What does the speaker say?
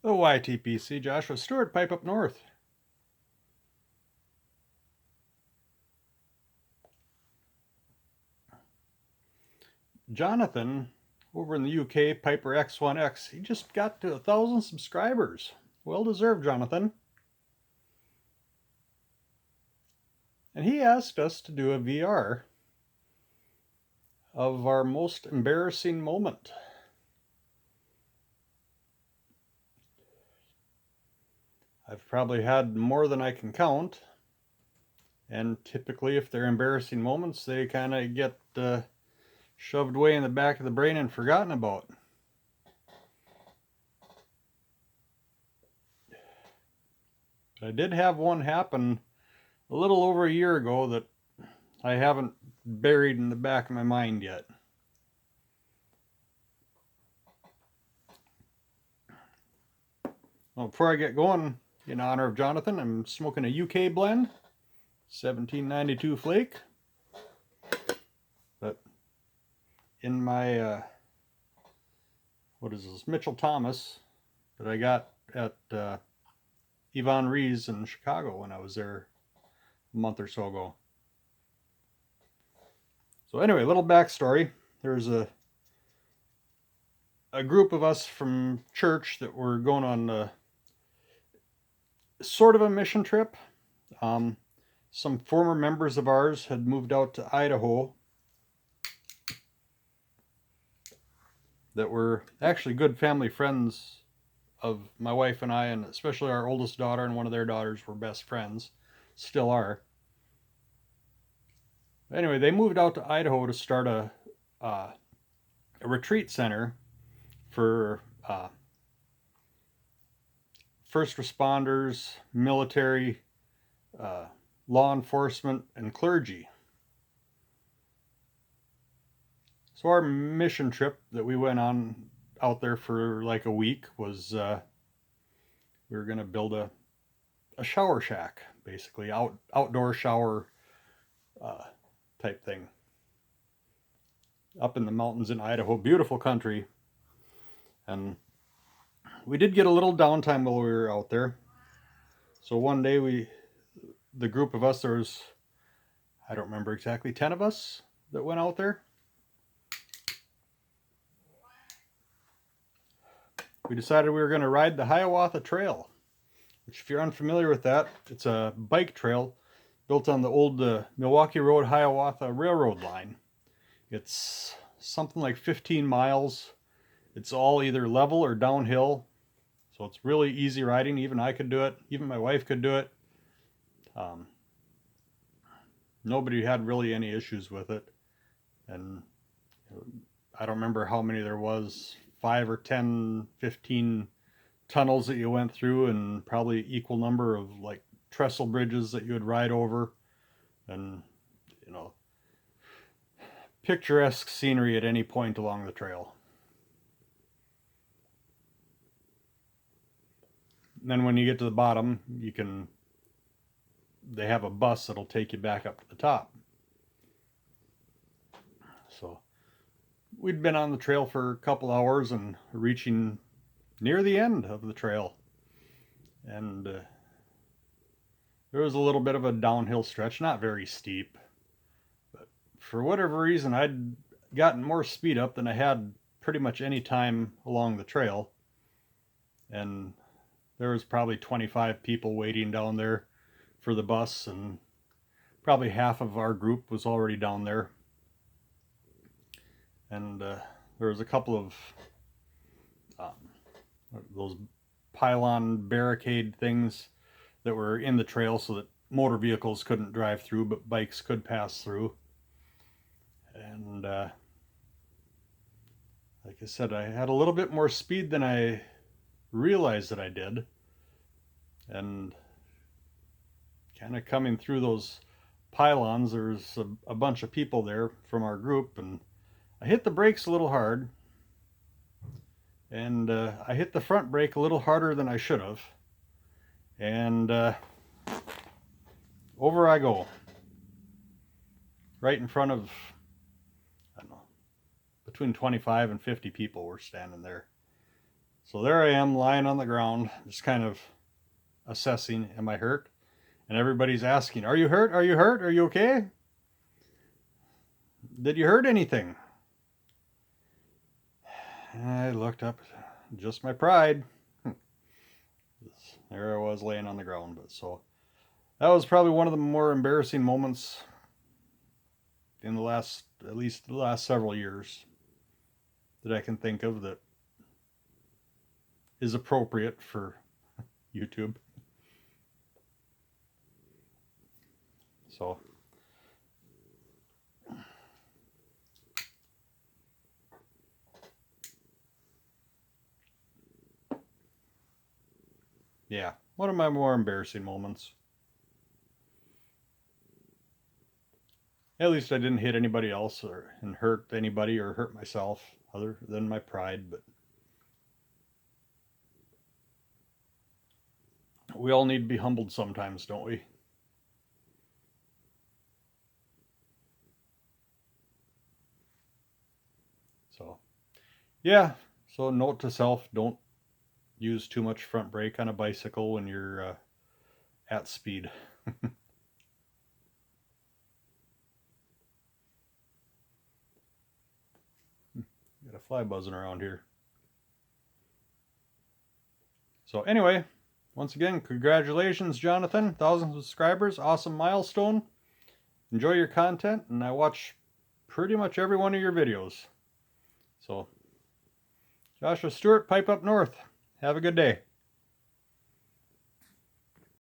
The YTPC, Joshua Stewart, Pipe Up North. Jonathan, over in the UK, Piper X1X, he just got to 1,000 subscribers. Well deserved, Jonathan. And he asked us to do a VR of our most embarrassing moment. I've probably had more than I can count. And typically, if they're embarrassing moments, they kind of get shoved away in the back of the brain and forgotten about. But I did have one happen a little over a year ago that I haven't buried in the back of my mind yet. Well, before I get going, in honor of Jonathan, I'm smoking a UK blend, 1792 Flake. But in my, what is this, Mitchell Thomas, that I got at Yvonne Rees in Chicago when I was there a month or so ago. So anyway, a little backstory. There's a group of us from church that were going on sort of a mission trip. Some former members of ours had moved out to Idaho that were actually good family friends of my wife and I, and especially our oldest daughter and one of their daughters were best friends, still are. Anyway, they moved out to Idaho to start a retreat center for first responders, military, law enforcement, and clergy. So our mission trip that we went on out there for like a week was we were going to build a shower shack, basically outdoor shower type thing up in the mountains in Idaho. Beautiful country. And we did get a little downtime while we were out there. So one day the group of us, there was, I don't remember exactly, 10 of us that went out there. We decided we were going to ride the Hiawatha Trail, which, if you're unfamiliar with that, it's a bike trail built on the old Milwaukee Road Hiawatha Railroad line. It's something like 15 miles. It's all either level or downhill, so it's really easy riding. Even I could do it. Even my wife could do it. Nobody had really any issues with it. And I don't remember how many there was, 5 or 10, 15 tunnels that you went through, and probably equal number of like trestle bridges that you would ride over, and picturesque scenery at any point along the trail. And then when you get to the bottom, they have a bus that'll take you back up to the top. So we'd been on the trail for a couple hours and reaching near the end of the trail. And there was a little bit of a downhill stretch, not very steep. But for whatever reason, I'd gotten more speed up than I had pretty much any time along the trail. And there was probably 25 people waiting down there for the bus, and probably half of our group was already down there. And there was a couple of those pylon barricade things that were in the trail so that motor vehicles couldn't drive through, but bikes could pass through. And like I said, I had a little bit more speed than I realized that I did. And kind of coming through those pylons, there's a bunch of people there from our group, and I hit the brakes a little hard, and I hit the front brake a little harder than I should have, and over I go, right in front of, I don't know, between 25 and 50 people were standing there. So there I am lying on the ground, just kind of assessing, am I hurt? And everybody's asking, are you hurt? Are you hurt? Are you okay? Did you hurt anything? And I looked up, just my pride. There I was laying on the ground. But so that was probably one of the more embarrassing moments in the last, at least the last several years, that I can think of that is appropriate for YouTube. So yeah, one of my more embarrassing moments. At least I didn't hit anybody else and hurt anybody or hurt myself other than my pride, but we all need to be humbled sometimes, don't we? So, yeah. So, note to self, don't use too much front brake on a bicycle when you're at speed. Got a fly buzzing around here. So, anyway, once again, congratulations, Jonathan. 1,000 subscribers. Awesome milestone. Enjoy your content, and I watch pretty much every one of your videos. So, Joshua Stewart, Pipe Up North. Have a good day.